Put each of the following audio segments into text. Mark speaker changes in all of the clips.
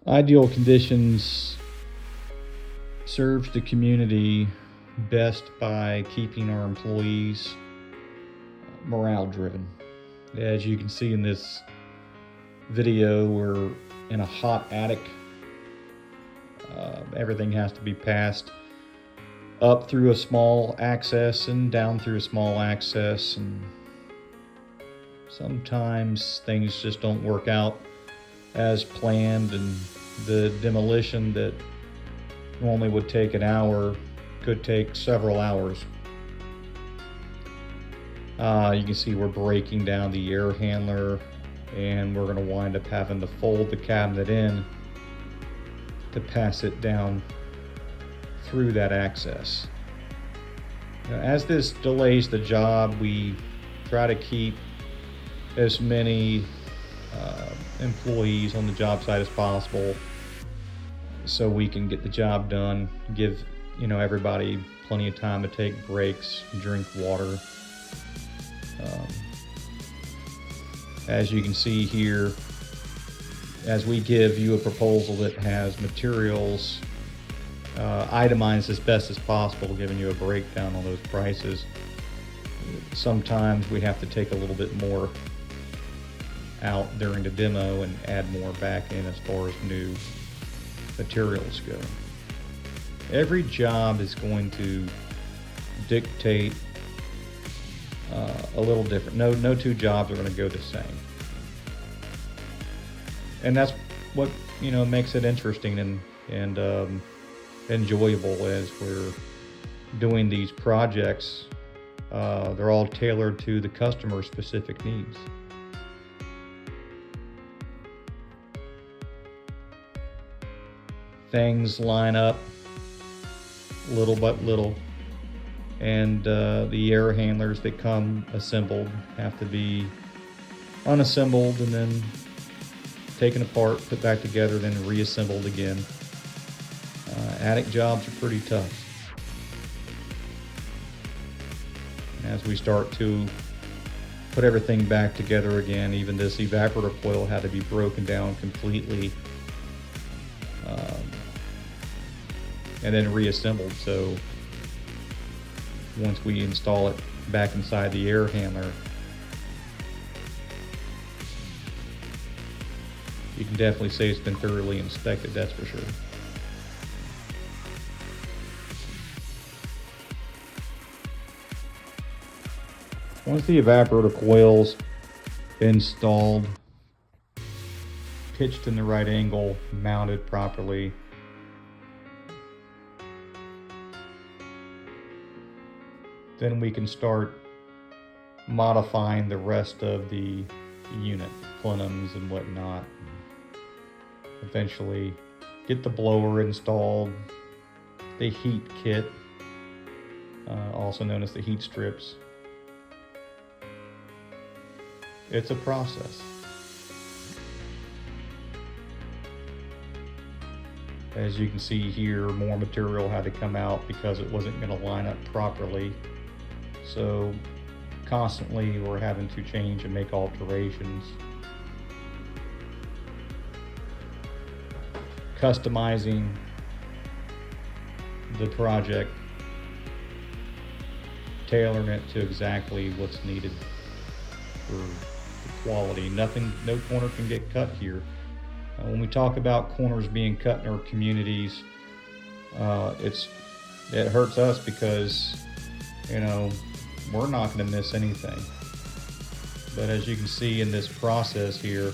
Speaker 1: Ideal conditions serves the community best by keeping our employees morale driven. As you can see in this video, we're in a hot attic. Everything has to be passed up through a small access and down through a small access, and sometimes things just don't work out as planned, and the demolition that normally would take an hour could take several hours. You can see we're breaking down the air handler, and we're going to wind up having to fold the cabinet in to pass it down through that access. Now, as this delays the job, we try to keep as many employees on the job site as possible so we can get the job done, give everybody plenty of time to take breaks, drink water. As you can see here, as we give you a proposal that has materials itemized as best as possible, giving you a breakdown on those prices, sometimes we have to take a little bit more out during the demo and add more back in as far as new materials go. Every job is going to dictate a little different. No two jobs are going to go the same, and that's what makes it interesting and enjoyable as we're doing these projects. They're all tailored to the customer's specific needs. Things line up little by little, and the air handlers that come assembled have to be unassembled and then taken apart, put back together, then reassembled again. Attic jobs are pretty tough. As we start to put everything back together again, even this evaporator coil had to be broken down completely and then reassembled. So once we install it back inside the air handler, you can definitely say it's been thoroughly inspected, that's for sure. Once the evaporator coil's installed, pitched in the right angle, mounted properly, then we can start modifying the rest of the unit, plenums and whatnot. Eventually get the blower installed, the heat kit, also known as the heat strips. It's a process. As you can see here, more material had to come out because it wasn't going to line up properly. So constantly we're having to change and make alterations, customizing the project, tailoring it to exactly what's needed for the quality. No corner can get cut here. When we talk about corners being cut in our communities, it hurts us because we're not going to miss anything. But as you can see in this process here,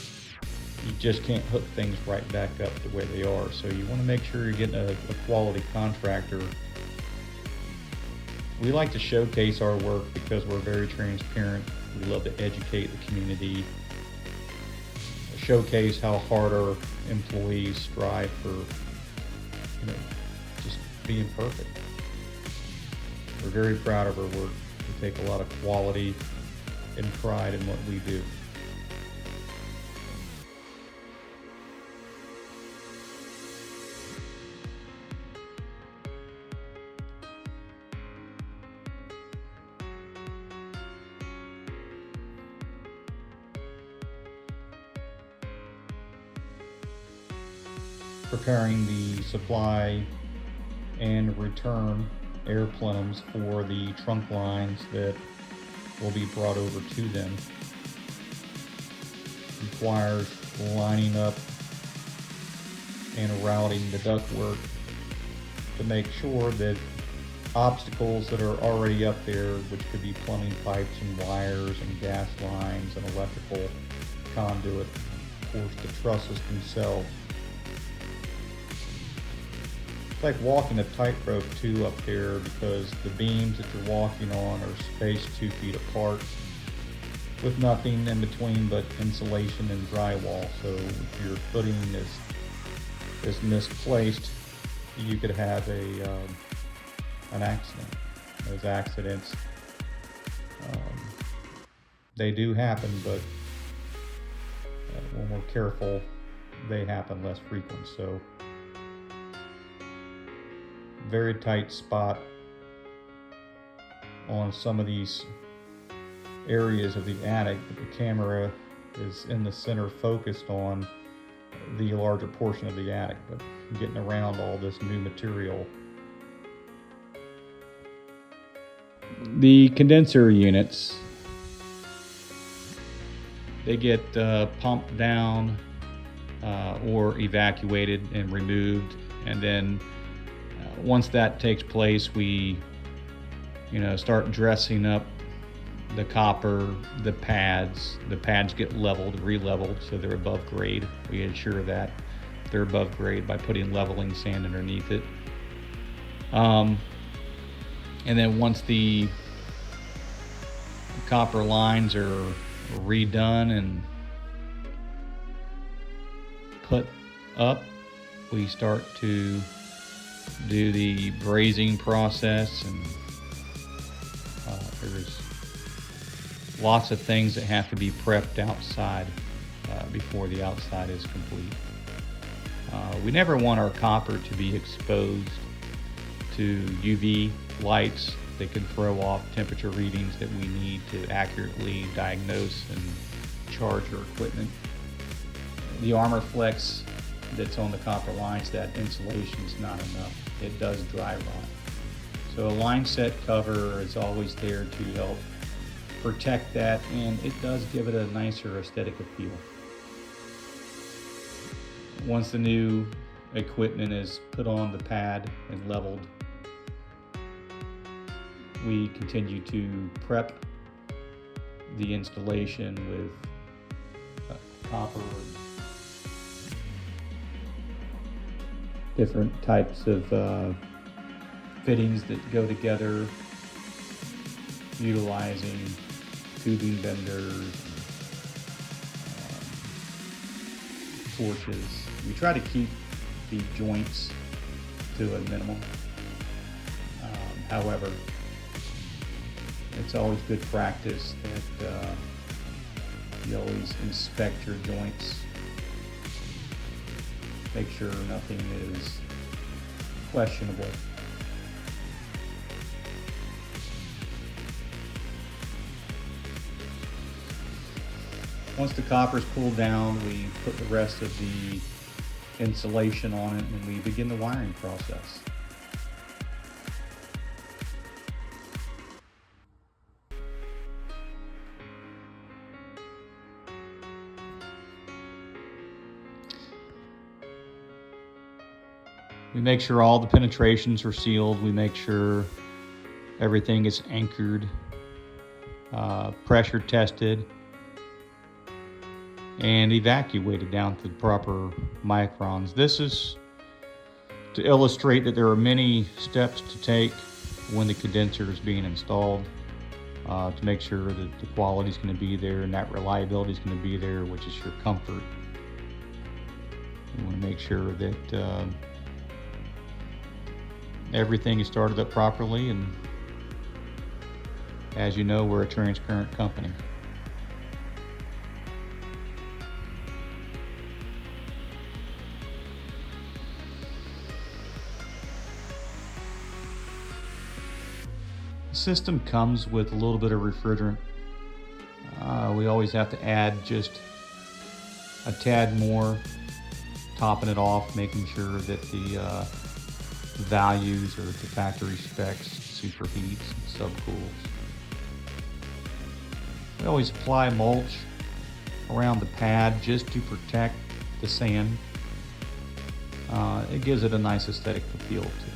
Speaker 1: you just can't hook things right back up the way they are. So you want to make sure you're getting a quality contractor. We like to showcase our work because we're very transparent. We love to educate the community, showcase how hard our employees strive for just being perfect. We're very proud of our work. We take a lot of quality and pride in what we do. preparing the supply and return air plenums for the trunk lines that will be brought over to them. Requires lining up and routing the ductwork to make sure that obstacles that are already up there, which could be plumbing pipes and wires and gas lines and electrical conduit, of course the trusses themselves. It's like walking a tightrope too up there, because the beams that you're walking on are spaced 2 feet apart with nothing in between but insulation and drywall. So if your footing is misplaced, you could have an accident. Those accidents, they do happen, but when we're careful, they happen less frequent. So very tight spot on some of these areas of the attic, but the camera is in the center focused on the larger portion of the attic, but getting around all this new material. The condenser units, they get pumped down or evacuated and removed, and then once that takes place, we start dressing up the copper, the pads. The pads get leveled, re-leveled, so they're above grade. We ensure that they're above grade by putting leveling sand underneath it. And then once the copper lines are redone and put up, we start to do the brazing process, and there's lots of things that have to be prepped outside before the outside is complete. We never want our copper to be exposed to UV lights that can throw off temperature readings that we need to accurately diagnose and charge our equipment. The armor flex that's on the copper lines, that insulation is not enough. It does dry rot. So a line set cover is always there to help protect that, and it does give it a nicer aesthetic appeal. Once the new equipment is put on the pad and leveled, we continue to prep the installation with copper and different types of fittings that go together, utilizing tubing benders, torches. We try to keep the joints to a minimum. However, it's always good practice that you always inspect your joints. Make sure nothing is questionable. Once the copper is pulled down, we put the rest of the insulation on it and we begin the wiring process. We make sure all the penetrations are sealed. We make sure everything is anchored, pressure tested, and evacuated down to the proper microns. This is to illustrate that there are many steps to take when the condenser is being installed to make sure that the quality is going to be there and that reliability is going to be there, which is your comfort. You want to make sure that everything is started up properly, and as you know, we're a transparent company. The system comes with a little bit of refrigerant. We always have to add just a tad more topping it off, making sure that the values or the factory specs superheats and subcools. We always apply mulch around the pad just to protect the sand. It gives it a nice aesthetic appeal too.